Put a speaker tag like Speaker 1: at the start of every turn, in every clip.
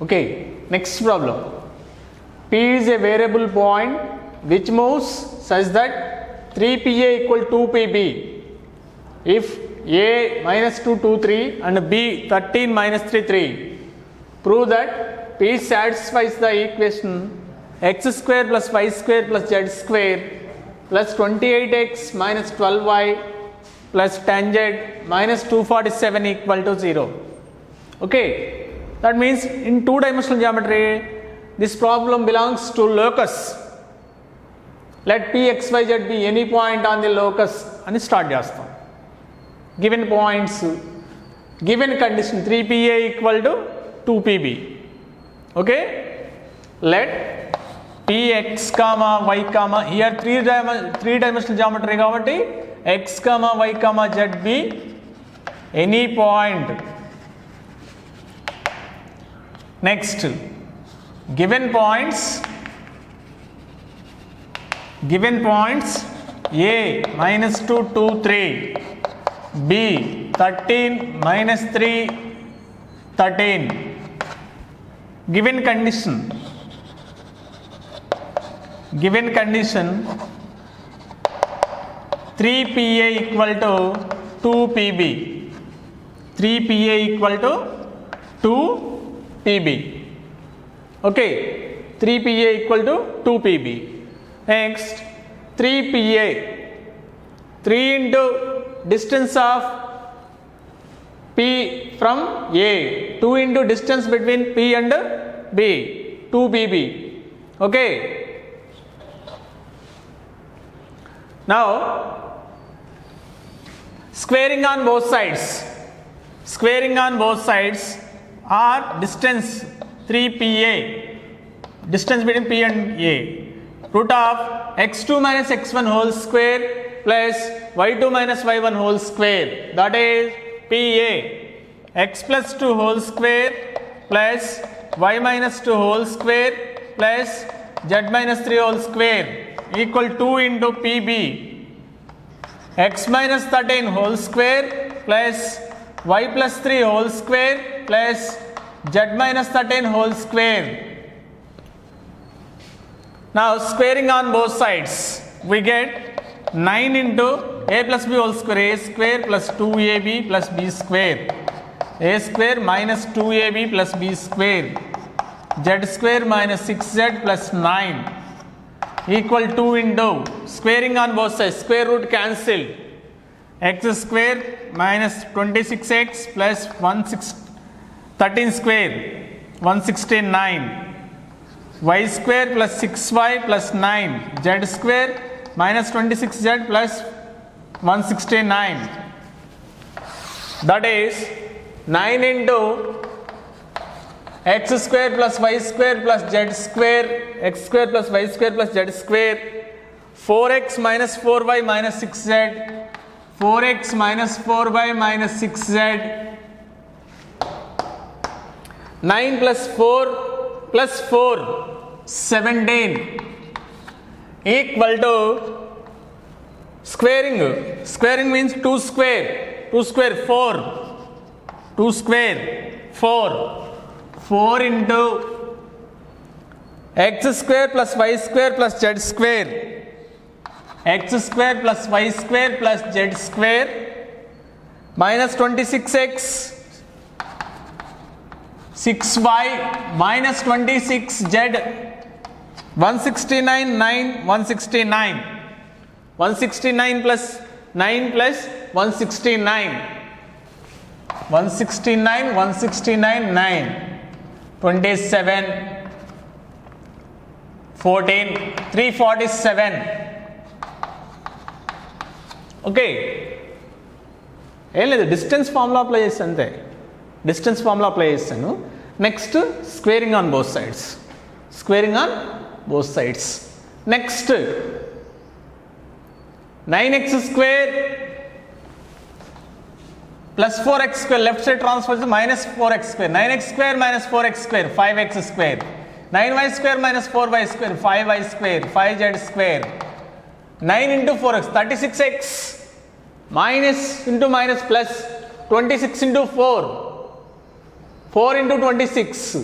Speaker 1: Okay, next problem. P is a variable point which moves such that 3PA equal 2PB if A minus 2 2 3 and B 13 minus 3 3. Prove that P satisfies the equation x square plus y square plus z square plus 28x minus 12y plus tan z minus 247 equal to 0. Okay, that means in two-dimensional geometry this problem belongs to locus. Let P x y z be any point on the locus and start చేస్తాం. Given points, given condition 3PA equal to 2PB. Okay, let Px comma y comma, here three-dimensional geometry కాబట్టి x comma y comma z be any point. Next, given points A minus 2 2 3, B 13 minus 3 13. Given condition 3PA equal to 2PB. 3PA equal to 2PB. Okay, 3PA equal to 2PB. Next, 3PA, 3 into distance of P from A, 2 into distance between P and B, 2PB. Okay, now squaring on both sides are distance 3PA, distance between P and A, root of x2 minus x1 whole square plus y2 minus y1 whole square, that is PA, x plus 2 whole square plus y minus 2 whole square plus z minus 3 whole square equal 2 into PB, x minus 13 whole square plus y plus 3 whole square plus z minus 13 whole square. Now squaring on both sides, we get 9 into a plus b whole square, a square plus 2ab plus b square, a square minus 2ab plus b square, z square minus 6z plus 9 equal 2 into squaring on both sides, square root cancelled, x square minus 26x plus 13 square 169, y square plus 6y plus 9, z square minus 26z plus 169, that is 9 into x square plus y square plus z square, x square plus y square plus z square, 4x minus 4y minus 6z, 4x minus 4y minus 6z, 9 plus 4 plus 4 17 equal to squaring means 2 square 4 into x square plus y square plus z square, x square plus y square plus z square minus 26x 6y minus 26z 169 9 169 169 plus 9 plus 169 9 27 14 347. Okay, ఏం లేదు, distance formula apply చేస్తాను అంతే, distance formula apply చేస్తాను. Next squaring on both sides, next 9x square plus 4x square, left side transfer minus 4x square, 9x square minus 4x square 5x square, 9y square minus 4y square 5y square 5z square, 9 into 4x 36x minus into minus plus 26 into 4 into 26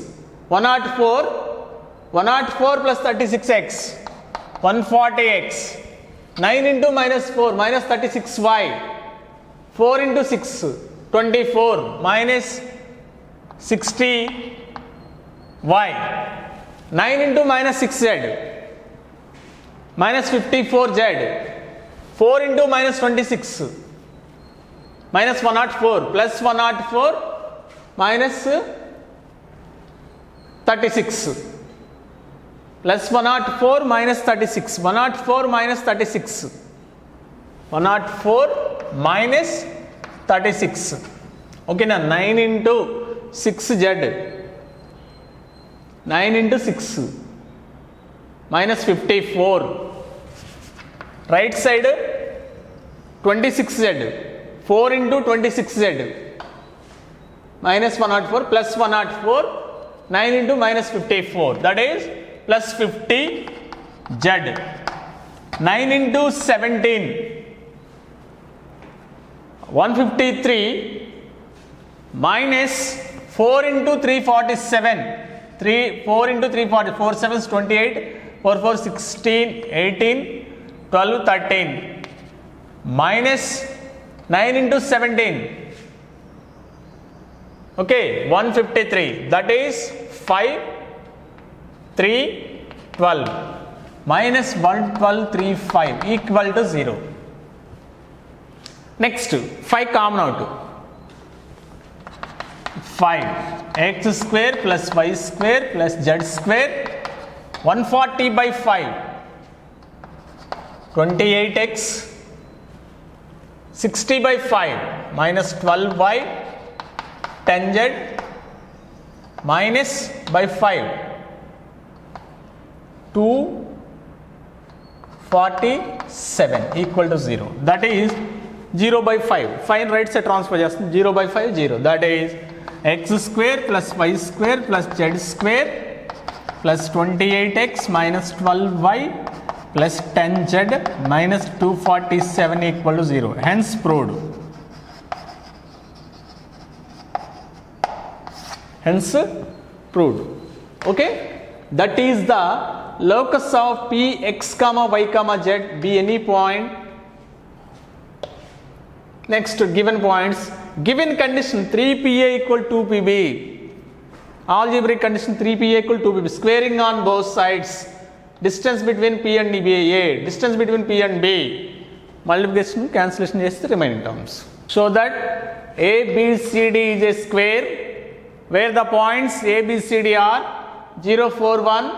Speaker 1: 104 plus 36x, 140x. 9 into minus 4, minus 36y. 4 into 6, 24, minus 60y. 9 into minus 6z, minus 54z. 4 into minus 26, minus 104, plus 104, minus 36. Plus 104 minus 36, 104 minus 36, 104 minus 36. Okay, now 9 into 6z, 9 into 6, minus 54. Right side 26z, 4 into 26z, minus 104 plus 104, 9 into minus 54, that is plus 50z. 9 into 17, 153, minus 4 into 347, 4 into 340, 4 7 28, 4 4 16, 18, 12, 13, minus 9 into 17, okay, 153, that is 5, 3, 12, minus 112, 3, 5 equal to 0. Next, 5 common out. 5, x square plus y square plus z square, 140 by 5, 28x, 60 by 5, minus 12y, 10z, minus by 5, 247 equal to 0. That is 0 by 5. 5 right side transfer just 0 by 5, 0. That is x square plus y square plus z square plus 28x minus 12y plus 10z minus 247 equal to 0. Hence proved. Hence proved. Okay, that is the locus of p x comma y comma z be any point. Next, given points, given condition 3pa equal to 2pb, algebraic condition 3pa equal to 2pb, squaring on both sides, distance between p and b, a distance between p and b, multiplication cancellation is the remaining terms. So that a b c d is a square where the points a b c d are 0 4 1,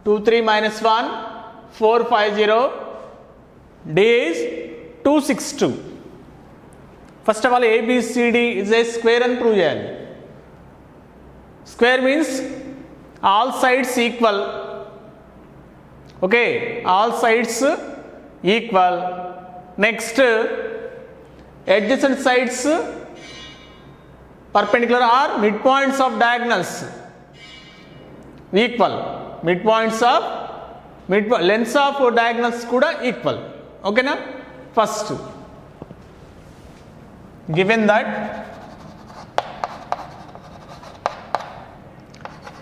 Speaker 1: 2 3 minus 1, 4 5 0, d is 2 6 2. First of all, a b c d is a square and prove cheyali. Square means all sides equal. Okay, all sides equal. Next, adjacent sides perpendicular or midpoints of diagonals equal. Midpoints of lengths of diagonals kuda equal. Okay na? First, given that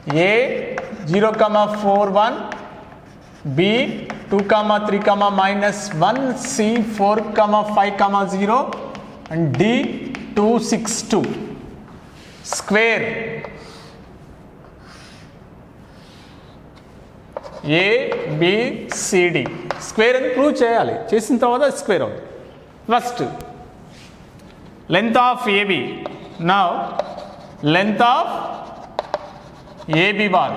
Speaker 1: a 0 comma 4 1, b 2 comma 3 comma minus 1, c 4 comma 5 comma 0 and d 2 6 2 square a b c d square అని prove చేయాలి. చేసిన తర్వాత square అవుతుంది. First length of AB. Now length of AB bar,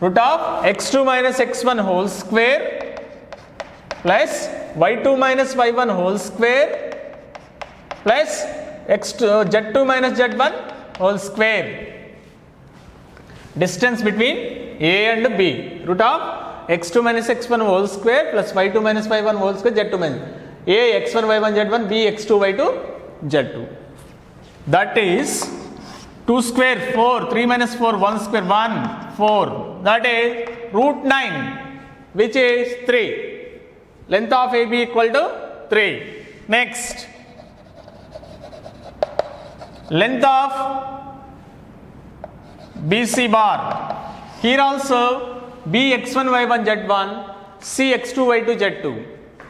Speaker 1: root of x2 minus x1 whole square plus y2 minus y1 whole square plus x2 z2 minus z1 whole square. Distance between A and B, root of x2 minus x1 whole square plus y2 minus y1 whole square, z2 minus A x1 y1 z1, B x2 y2 z2. That is 2 square 4, 3 minus 4, 1 square 1, 4. That is root 9, which is 3. Length of AB equal to 3. Next, length of BC bar. Here also B x1 y1 z1, C x2 y2 z2.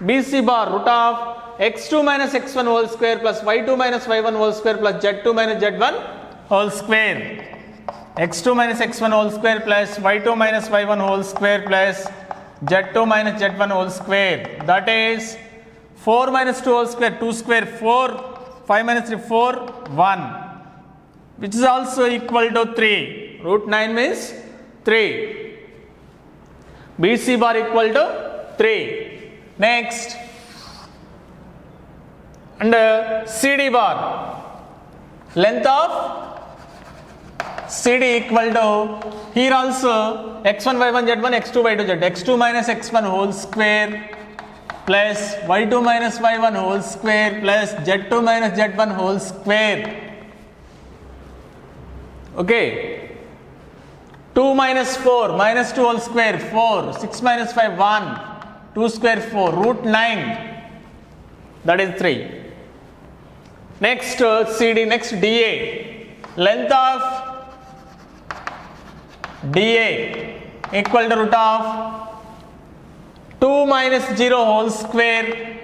Speaker 1: BC bar root of x2 minus x1 whole square plus y2 minus y1 whole square plus z2 minus z1 whole square. x2 minus x1 whole square plus y2 minus y1 whole square plus z2 minus z1 whole square. That is 4 minus 2 whole square, 2 square 4, 5 minus 3 4, 1, which is also equal to 3. Root 9 means 3. BC bar equal to 3. Next, and CD bar, length of CD equal to, here also x1 y1 z1 x2 y2 z, x2 minus x1 whole square plus y2 minus y1 whole square plus z2 minus z1 whole square. Okay, 2 minus 4 minus 2 whole square 4, 6 minus 5 1, 2 square 4, root 9, that is 3. Next CD, next DA, length of DA equal to root of 2 minus 0 whole square,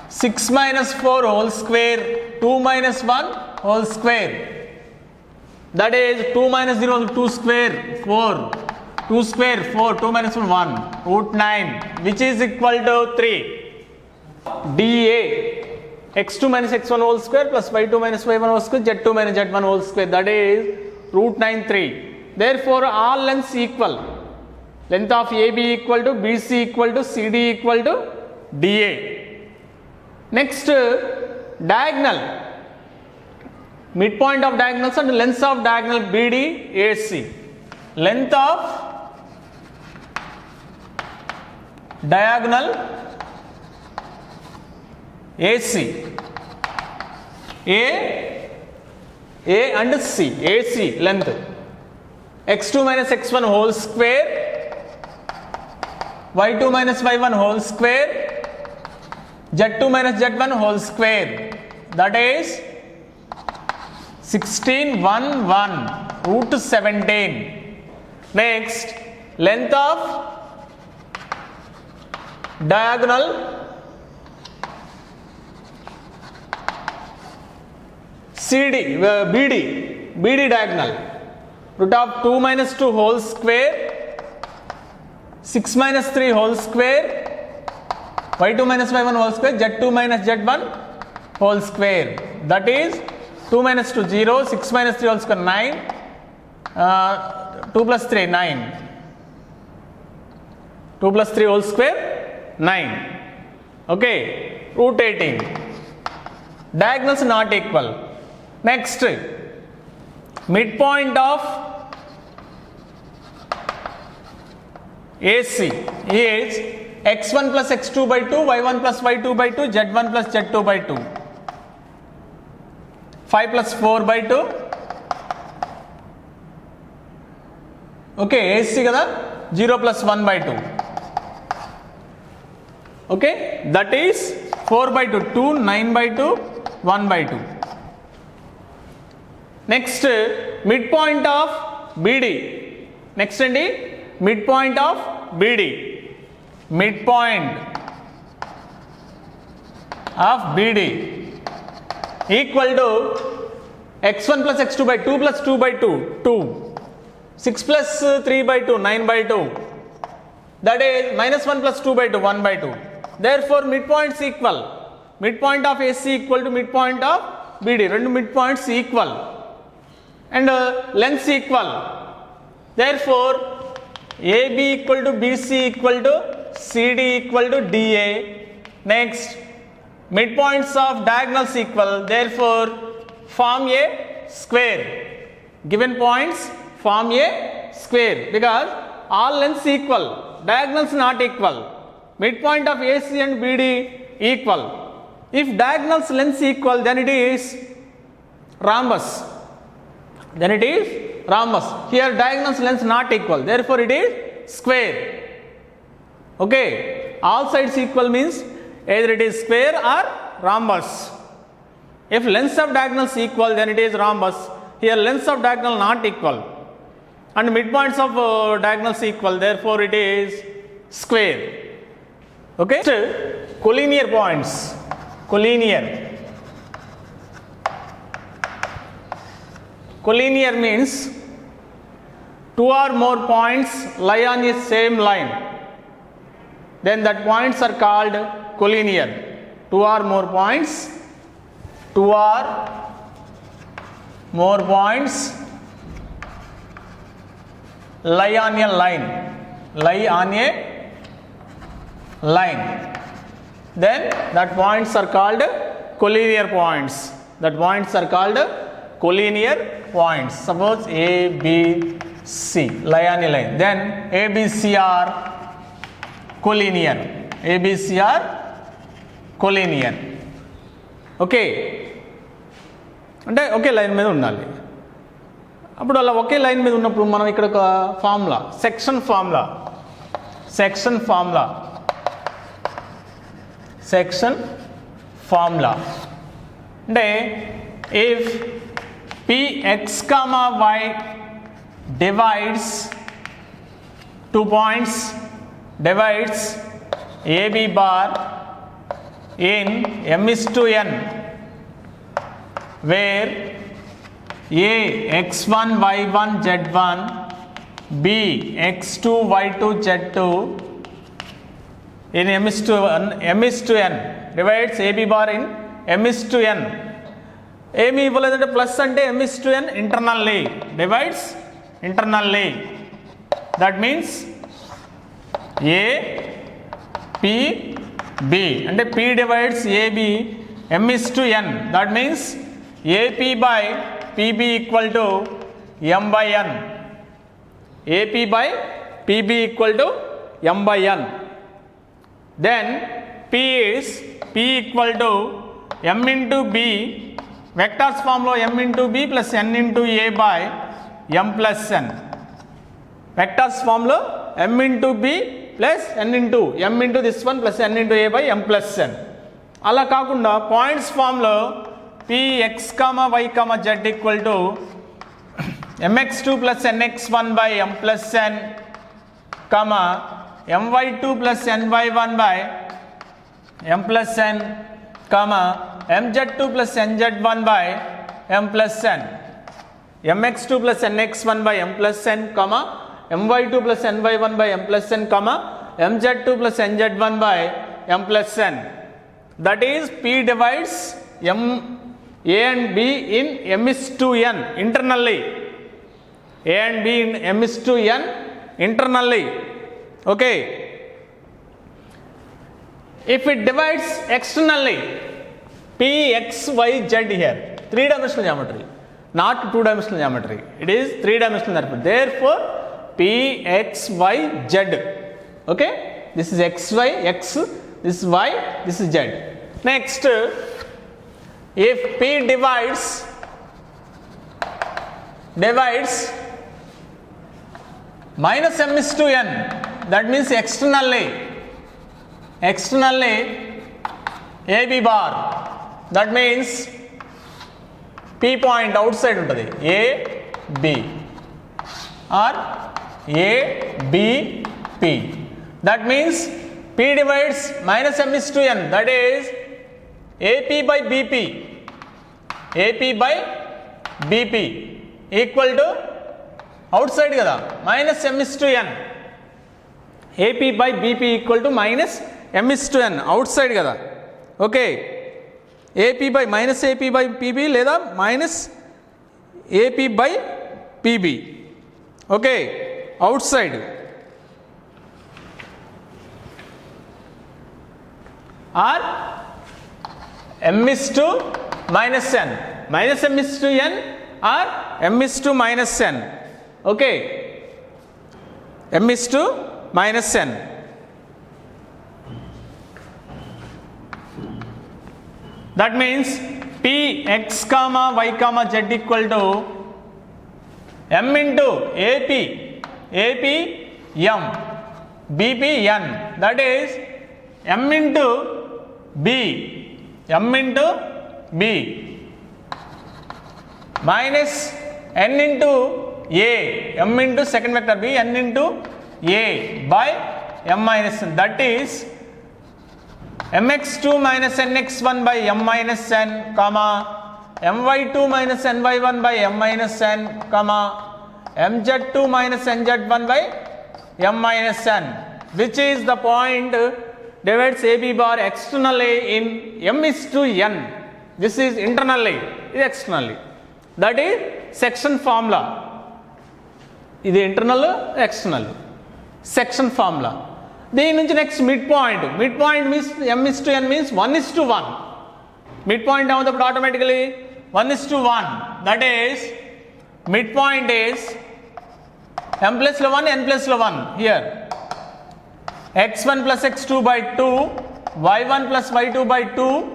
Speaker 1: 6 minus 4 whole square, 2 minus 1 whole square. That is 2 minus 0, 2 square 4, 2 square 4, 2 minus 1 1, root 9, which is equal to 3. DA x2 minus x1 whole square plus y2 minus y1 whole square, z2 minus z1 whole square, that is root 9 3. Therefore, all lengths equal. Length of AB equal to BC equal to CD equal to DA. Next, diagonal. Midpoint of diagonals and lengths of diagonal BD AC. Length of diagonal AC. A and C. AC length. x2 minus x1 whole square, y2 minus y1 whole square, z2 minus z1 whole square. That is 16 1 1, root 17. Next, length of diagonal CD, BD diagonal, root of 2 minus 2 whole square, 6 minus 3 whole square, y2 minus y1 whole square, z2 minus z1 whole square. That is 2 minus 2 0, 6 minus 3 whole square 9, 2 plus 3 9, 2 plus 3 whole square 9. Okay, root 18. Diagonals not equal. Next, midpoint of AC is x1 plus x2 by 2, y1 plus y2 by 2, z1 plus z2 by 2, 5 plus 4 by 2. Okay, AC kada 0 plus 1 by 2. Okay, that is 4 by 2, 2, 9 by 2, 1 by 2. Next, midpoint of BD. Next andi, midpoint of BD. Midpoint of BD equal to x1 plus x2 by 2 plus 2 by 2, 2. 6 plus 3 by 2, 9 by 2. That is minus 1 plus 2 by 2, 1 by 2. Therefore, midpoints equal. Midpoint of AC equal to midpoint of BD. Rendu midpoints equal. And lengths equal. Therefore, AB equal to BC equal to CD equal to DA. Next, midpoints of diagonals equal. Therefore, form a square. Given points form a square because all lengths equal. Diagonals not equal. Midpoint of AC and BD equal. If diagonals lengths equal, then it is rhombus. Then it is rhombus. Here diagonals lengths not equal, therefore it is square. Okay, all sides equal means either it is square or rhombus. If lengths of diagonals equal, then it is rhombus. here lengths of diagonal not equal and midpoints of diagonals equal, therefore it is square. Okay, next, collinear points. Collinear means two or more points lie on a same line, then that points are called collinear. Two or more points lie on a line, then that points are called collinear points. Suppose A, B, C lie on a line, then A, B, C are collinear. Okay, అంటే ఒకే line మీద ఉండాలి. అప్పుడు అలా ఒకే line మీద ఉన్నప్పుడు మనం ఇక్కడ ఒక ఫార్ములా, సెక్షన్ ఫార్ములా అంటే if px, y divides 2 points, divides AB bar in m/n, where A x1 y1 z1, B x2 y2 z2 in m/n divides AB bar in m/n. ఏమి ఇవ్వలేదంటే ప్లస్ అంటే m/n internally divides internally. That means A P B అంటే P divides AB m/n. That means AP by PB equal to m/n. AP by PB equal to m/n. Then P is P equal to m into B. Vectors form లో m into b plus n into a by m plus n. Vectors form లో m into b plus n into m into this one plus n into a by m plus n. అలా కాకుండా points form లో px, y, z equal to mx2 plus nx1 by m plus n, my2 plus ny1 by m plus n, mz2 plus nz1 by m plus n, mx2 plus nx1 by m plus n, my2 plus ny1 by m plus n, mz2 plus nz1 by m plus n. That is P divides A and B in m/n internally. A and B in m/n internally. Okay. If it divides externally, P, X, Y, Z here, 3-dimensional geometry, not 2-dimensional geometry. It is 3-dimensional geometry. Therefore, P, X, Y, Z. Okay. This is X, this is Y, this is Z. Next, if P divides minus m/n, that means externally AB bar, that means P point outside untadi, A B or A B P. That means P divides minus m/n, that is AP by BP equal to outside kada minus m/n. AP by BP equal to minus m/n outside kada. Okay. AP by PB లేదా minus AP by PB. Okay. Outside. Or m/n minus n. Minus m/n or m/n minus n. Okay. m/n minus n. That means P, X, Y, Z equal to m into AP m, BP n. That is m into B minus n into a, m into second vector b, n into a by m minus n, that is mx2 minus nx1 by m minus n, comma my2 minus ny1 by m minus n, comma mz2 minus nz1 by m minus n, which is the point divides ab bar externally in m is to n. This is internally, this externally. That is section formula. This is internal, external. Section formula. Then next midpoint. Midpoint means m is to n means 1 is to 1. Midpoint down the automatically 1 is to 1. That is midpoint is m plus 1, n plus 1 here. x1 plus x2 by 2, y1 plus y2 by 2,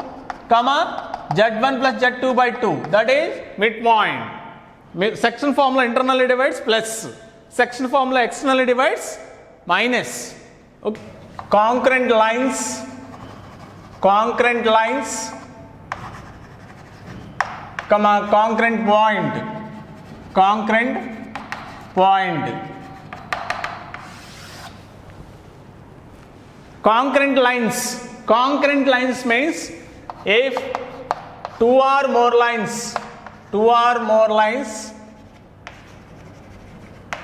Speaker 1: comma z1 plus z2 by 2. That is midpoint. Section formula internally divides plus. Section formula externally divides minus. Okay. Concurrent lines, comma concurrent point. Concurrent lines means if two or more lines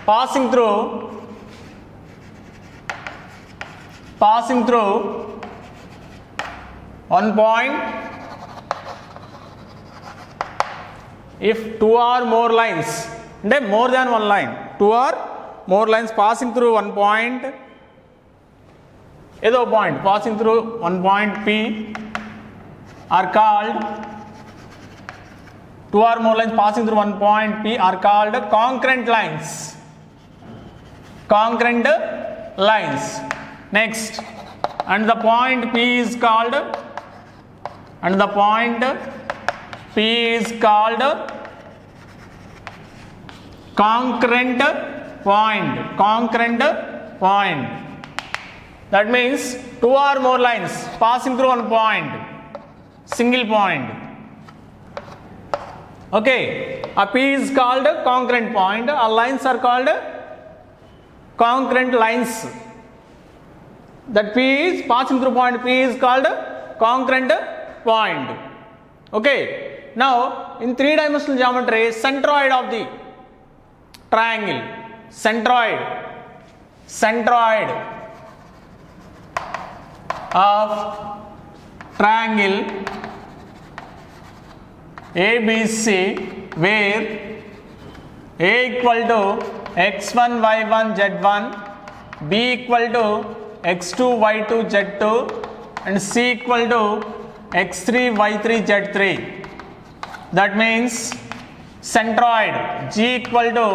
Speaker 1: passing through one point, if two or more lines, more than one line, two or more lines passing through one point, either point passing through one point P are called, two or more lines passing through one point P are called concurrent lines. Next, and the point P is called, concurrent point. That means two or more lines passing through one point, single point. Okay, a P is called concurrent point, a lines are called concurrent lines. That P is passing through point P is called concurrent point. Okay, now in three-dimensional geometry, centroid of the triangle, centroid of triangle ABC, where A equal to x1 y1 z1, B equal to x2 y2 z2, and C equal to x3 y3 z3. That means centroid G equal to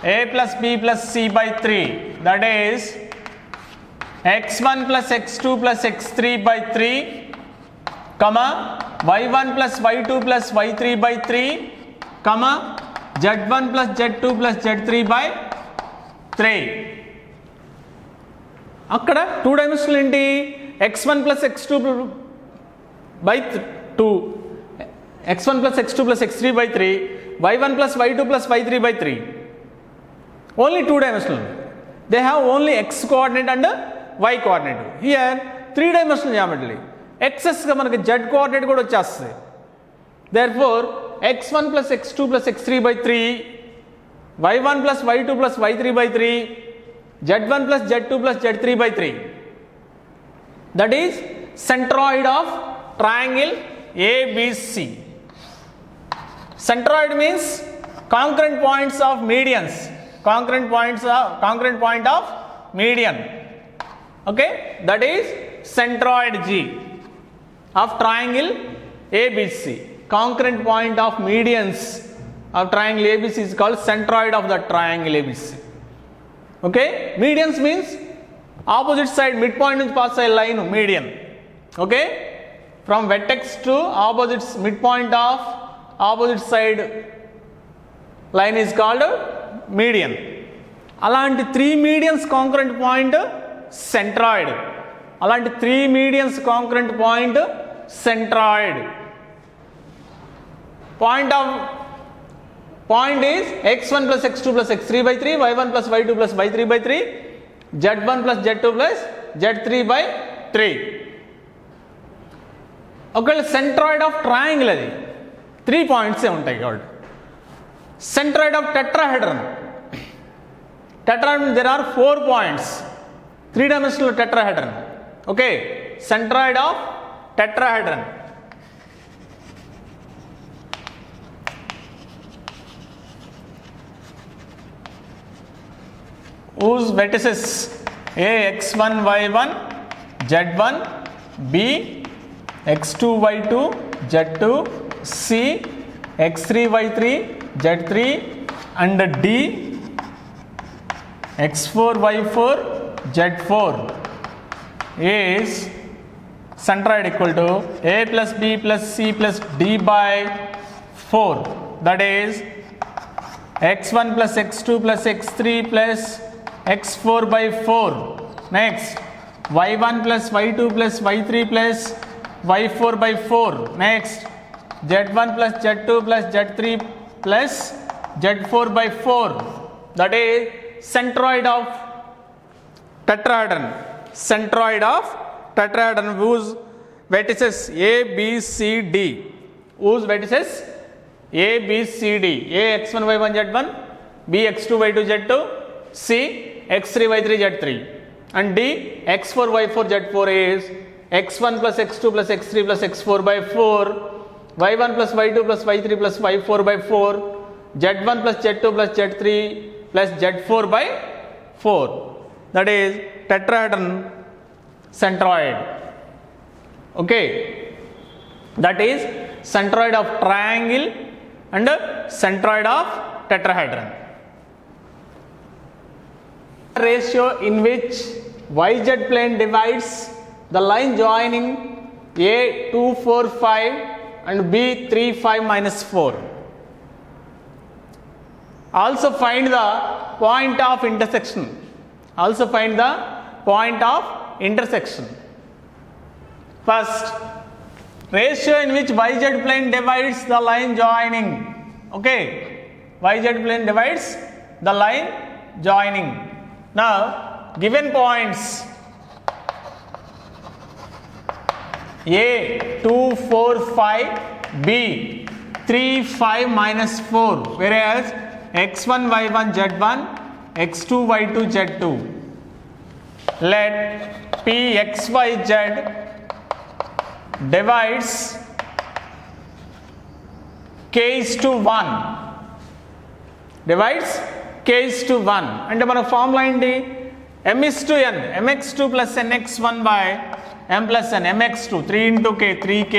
Speaker 1: A plus B plus C by 3. That is x1 plus x2 plus x3 by 3, comma y1 plus y2 plus y3 by 3, comma z1 plus z2 plus z3 by 3. అక్కడ two dimensional ఏంటి, x1 plus x2 by 2, x1 plus x2 plus x3 by 3, y1 plus y2 plus y3 by 3. Only two dimensional. They have only x coordinate and y coordinate. Here three dimensional geometry. X's గా మనకి z coordinate కూడా వచ్చేస్తుంది. Therefore x1 plus x2 plus x3 by 3, y1 plus y2 plus y3 by 3, z1 plus z2 plus z3 by 3. That is centroid of triangle ABC. Centroid means concurrent points of medians, concurrent point of median. Okay, that is centroid G of triangle ABC. Concurrent point of medians of triangle ABC is called centroid of the triangle ABC. Okay, medians means opposite side midpoint నుంచి pass అయ్యే line median. Okay, from vertex to opposite midpoint of opposite side line is called median. అలాంటి three medians concurrent point centroid. అలాంటి three medians concurrent point centroid. Point of point is x1 plus x2 plus x3 by 3, y1 plus y2 plus y3 by 3, z1 plus z2 plus z3 by 3. ఒకవేళ centroid of triangle అది 3 పాయింట్సే ఉంటాయి కాబట్టి centroid of tetrahedron there are 4 points, 3-dimensional tetrahedron. Okay, centroid of tetrahedron. Whose vertices A x1 y1 z1, B x2 y2 z2, C x3 y3 z3 and D x4 y4 z4 is centroid equal to a plus b plus c plus d by 4, that is x1 plus x2 plus x3 plus x4 by 4. Next y1 plus y2 plus y3 plus y4 by 4. Next z1 plus z2 plus z3 plus z4 by 4, that is centroid of tetrahedron. Centroid of tetrahedron whose vertices A, B, C, D. Whose vertices A, B, C, D. A x1 y1 z1, B x2 y2 z2, C x3 y3 z3 and D x4 y4 z4 is x1 plus x2 plus x3 plus x4 by 4, y1 plus y2 plus y3 plus y4 by 4, z1 plus z2 plus z3 plus z4 by 4, that is tetrahedron centroid. Okay, that is centroid of triangle and centroid of tetrahedron. Ratio in which yz plane divides the line joining A 2 4 5 and B 3 5 minus 4. Also find the point of intersection. Also find the point of intersection. First, ratio in which yz plane divides the line joining. Okay, yz plane divides the line joining. Now, given points A 2 4 5, B 3 5 minus 4, whereas x1 y1 z1, x2 y2 z2. Let P x y z divides k is to 1. Divides k is to 1. అంటే మన formula ఏంటి? m is to n, mx2 plus nx1 by m plus n, mx2 3 into k 3k,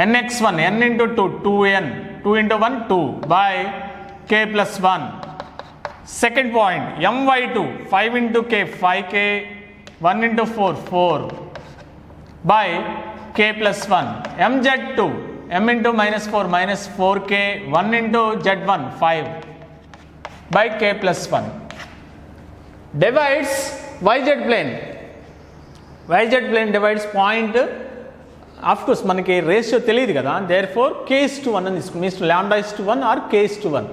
Speaker 1: nx1 n into 2 2n, 2 into 1 2 by k plus 1. Second point my2 5 into k 5k, 1 into 4 4 by k plus 1. mz2 m into minus 4 minus 4k, 1 into z1 5 by k plus 1. Divides yz plane. yz plane divides point. Of course మనకి ratio తెలియదు కదా, therefore k is to 1 అని తీసుకుంటాం. Means lambda is to 1 or k is to 1.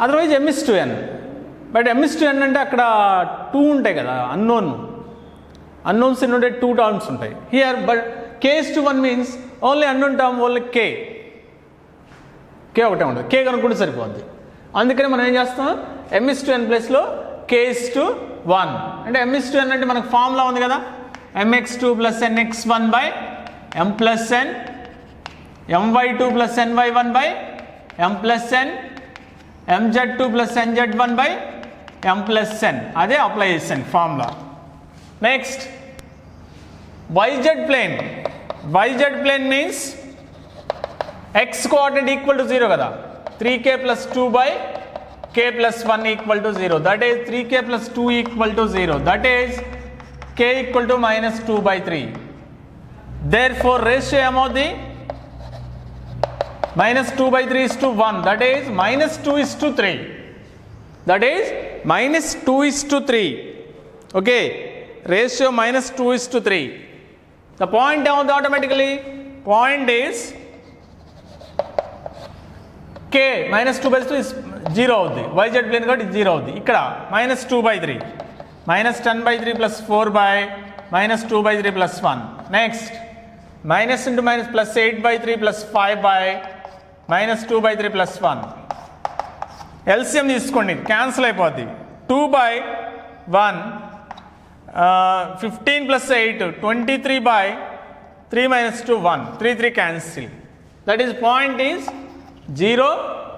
Speaker 1: Otherwise m is to n. But m is to n అంటే అక్కడ 2 ఉంటాయి కదా, unknowns ఎన్ని ఉంటాయి, 2 టర్మ్స్ ఉంటాయి. Here but k is to 1 means only unknown term only k ఒకటే ఉంటుంది. k కనుక్కుంటే సరిపోద్ది. అందుకని మనం ఏం చేస్తాం, m is to n ప్లేస్లో k is to 1. అంటే m is to n అంటే మనకు ఫార్ములా ఉంది కదా, mx2 plus nx1 by m plus n, my2 plus ny1 by m plus n, mz2 plus nz1 by m plus n. అదే apply చేసాను formula. Next yz plane means x coordinate equal to 0 కదా, 3k plus 2 by k plus 1 equal to 0, that is 3k plus 2 equal to 0, that is k equal to minus 2 by 3. Therefore ratio ఏమవుతుంది, minus 2 by 3 is to 1, that is minus 2 is to 3, that is minus 2 is to 3. Okay, ratio minus 2 is to 3. The point down automatically, point is k -2/2 is 0 అవుద్ది, yz plane కాబట్టి 0 అవుద్ది. ఇక్కడ -2/3 -10/3 + 4 -2/3 + 1. Next minus into minus +8/3 + 5 -2/3 + 1. LCM తీసుకోండి, cancel అయిపోద్ది. 2/1 15 + 8 23/3 - 2 1 3 3 cancel. That is point is 0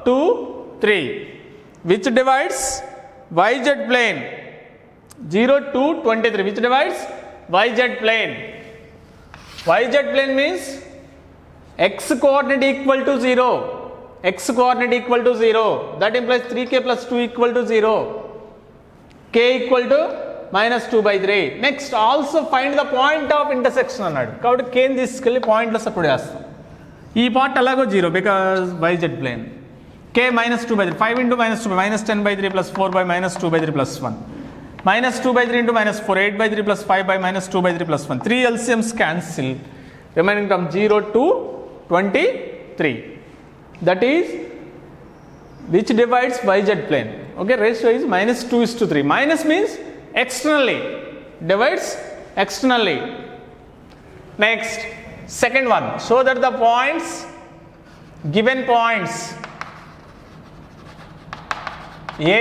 Speaker 1: 2 3, which divides yz plane 0 2 23, which divides yz plane. yz plane means x coordinate equal to 0, x coordinate equal to 0, that implies 3k + 2 equal to 0, k equal to -2/3. Next also find the point of intersection అన్నాడు, కాబట్టి k ని తీసుకెళ్ళి పాయింట్లో support చేస్తాం. ఈ part అలాగో 0 because yz plane. k -2/3 5 × -2 -10/3 + 4 -2/3 + 1 -2/3 × -4 8/3 + 5 -2/3 + 1. 3 LCMs cancel, remaining from 0 to 23. That is which divides yz plane. Okay, ratio is -2:3. Minus means externally, divides externally. Next, second one, show that the points, given points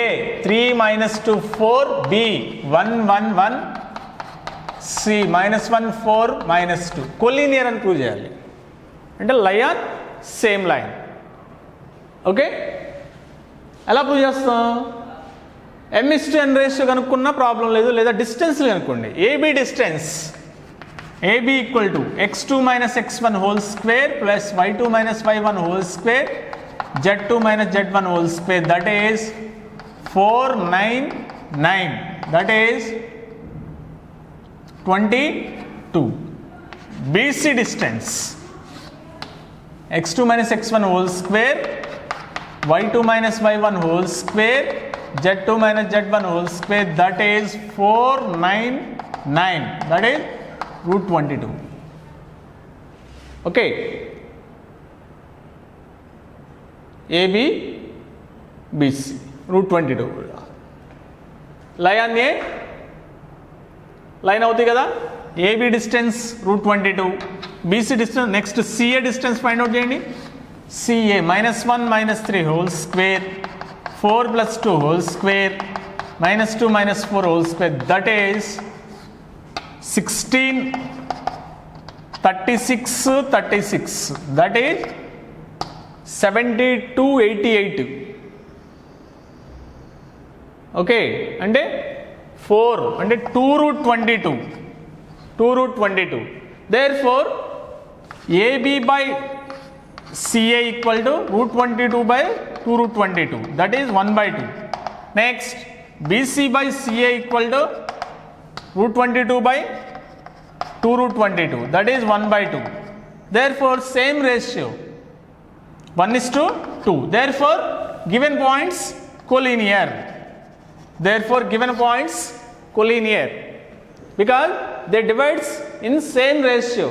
Speaker 1: A 3 -2 4, B 1 1 1, C -1 4 -2 collinear అని prove చేయాలి. అంటే line same line. Okay, ఎలా prove చేస్తాం? m:n ratio కనుక్కున్న problem లేదు, లేదా distance కనుక్కోండి. AB distance AB equal to x2 - x1 whole square plus y2 - y1 whole square z2 - z1 whole square, that is 4 9 9, that is 22. BC distance x2 - x1 whole square y2 - y1 whole square z2 - z1 whole square, that is 4 9 9, that is √22. Okay, AB BC √22. Line A line అవుతుంది కదా. AB distance √22, BC distance. Next CA distance find out చేయండి. CA -1 - 3 whole square 4 + 2 whole square -2 - 4 whole square, that is 16 36 36, that is 72 88. Okay, అంటే 4 అంటే 2√22, 2√22. Therefore AB by CA equal to √22/2√22, that is 1/2. Next BC by CA equal to √22/2√22, that is 1/2. Therefore same ratio 1:2. Therefore given points collinear. Therefore given points collinear because they divides in same ratio.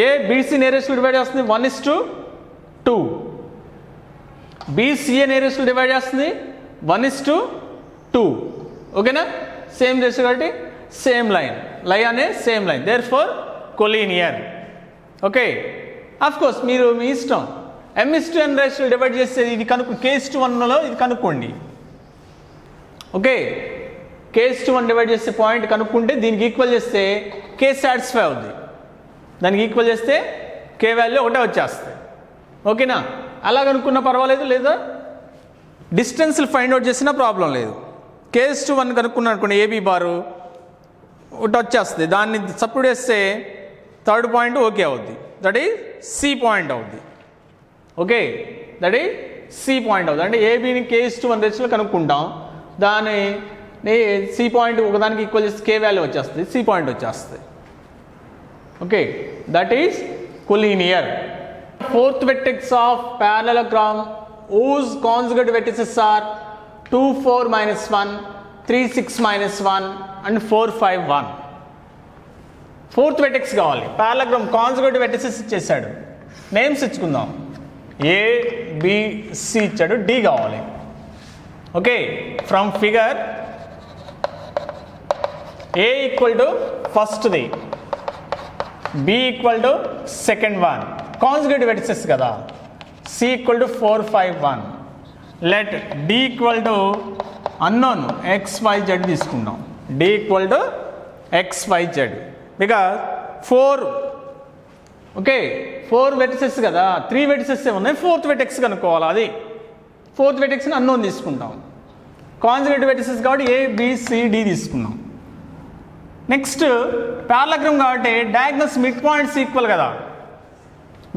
Speaker 1: A BC nearest to divide చేస్తుంది 1:2, BCA nearest to divide చేస్తుంది 1:2. ఓకేనా, same ratio కాబట్టి same line, line same line, therefore collinear. Okay, of course మీరు మీ ఇష్టం m:n ratio divide చేస్తే ఇది k:1లో ఇది కనుక్కోండి. ఓకే, k:1 డివైడ్ చేస్తే పాయింట్ కనుక్కుంటే దీనికి ఈక్వల్ చేస్తే k సాటిస్ఫై అవుద్ది, దానికి ఈక్వల్ చేస్తే k వాల్యూ ఒకటే వచ్చేస్తుంది. ఓకేనా, అలా కనుక్కున్నా పర్వాలేదు, లేదా డిస్టెన్స్లు ఫైండ్ అవుట్ చేసినా ప్రాబ్లం లేదు. k:1 కనుక్కున్నాను అనుకోండి, AB బారు ఒకటి వచ్చేస్తుంది, దాన్ని సపోర్ట్ చేస్తే థర్డ్ పాయింట్ ఓకే అవుద్ది, దట్ ఈజ్ C పాయింట్ అవుద్ది. Okay, that is C point అవుతుంది. అంటే ఏబీని k:1 రేషియోలో కనుక్కుంటాం, దాని C పాయింట్ ఒకదానికి ఈక్వల్ చేస్తే k వాల్యూ వచ్చేస్తుంది, C పాయింట్ వచ్చేస్తుంది. Okay, that is collinear. Fourth vertex of parallelogram whose conjugate vertices are 2 4 -1 3 6 -1 and 4 5 1. Fourth vertex కావాలి. పారలెలోగ్రామ్ కాంజుగేట్ వెర్టిసెస్ ఇచ్చేసాడు, నేమ్స్ ఇచ్చుకుందాం. ఏ బి సి ఇచ్చాడు, డి కావాలి. Okay, from figure A equal to ఫస్ట్ది, B equal to second one, conjugative vertices కదా. C equal to 4 5 1. Let D equal to unknown XYZ తీసుకుందాం. D equal to XYZ because 4 okay 4 vertices కదా, 3 vertices ఉన్నాయి, 4th vertex కనుక్కోవాలి. అది 4th వెర్టెక్స్ని unknown తీసుకుంటాం. కాన్జుగేటివ్ vertices కాబట్టి ABCD తీసుకున్నాం. నెక్స్ట్ పారలగ్రామ్ కాబట్టి డయాగ్నల్స్ మిడ్ పాయింట్స్ ఈక్వల్ కదా.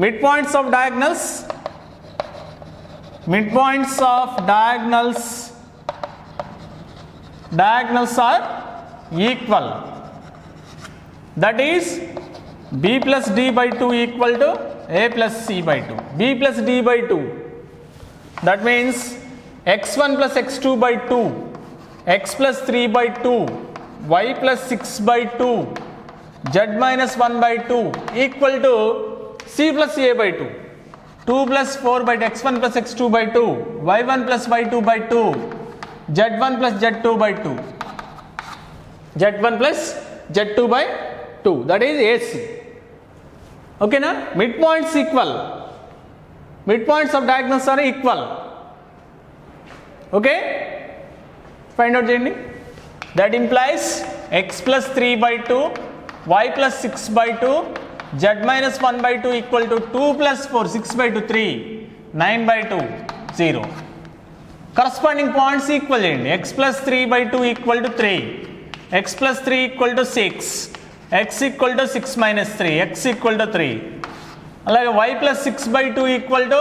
Speaker 1: Mid points of diagonals are equal. That is B plus D by 2 equal to A plus C by 2. B plus D by 2. That means x1 plus x2 by 2, x plus 3 by 2, y plus 6 by 2, z minus 1 by 2 equal to C plus A by 2. 2 plus 4 by x1 plus x2 by 2, y1 plus y2 by 2, z1 plus z2 by 2, z1 plus z2 by 2. That is AC. Okay na? Midpoints equal. Midpoints of diagonals are equal. Okay? Find out cheyandi. That implies x plus 3 by 2, y plus 6 by 2, z minus 1 by 2 equal to 2 plus 4, 6 by 2 3, 9 by 2 0. Corresponding points equal cheyandi. X plus 3 by 2 equal to 3, x plus 3 equal to 6, x equal to 6 minus 3, x equal to 3. అలాగే y plus 6 by 2 equal to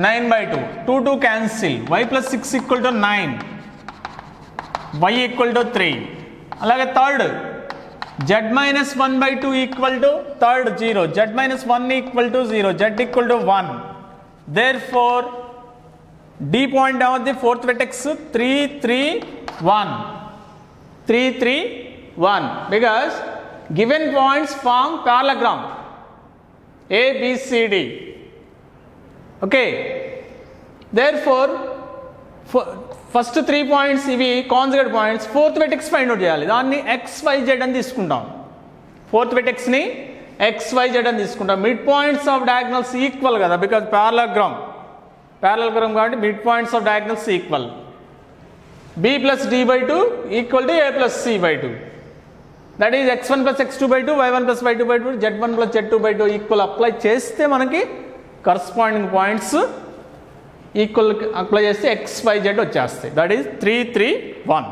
Speaker 1: 9 by 2, 2 2 cancel, y plus 6 equal to 9, y equal to 3. అలాగే third z minus 1 by 2 equal to third 0, z minus 1 equal to 0, z equal to 1. Therefore D point of the fourth vertex 3 3 1, 3 3 1 because given points form parallelogram ABCD. Okay, therefore first 3 points ఇవి conjugate points. 4th vertex find out చేయాలి. దాన్ని XYZ అని తీసుకుంటాం. 4th వెర్టెక్స్ని XYZ అని తీసుకుంటాం. Mid points of diagonals equal కదా because parallelogram కాబట్టి mid points of diagonals equal. B plus D by 2 equal to A plus C by 2. That is x1 plus x2 by 2, y1 plus y2 by 2, z1 plus z2 by 2 equal apply చేస్తే మనకి corresponding points equal apply చేస్తే XYZ వచ్చేస్తాయి. That is 3 3 1.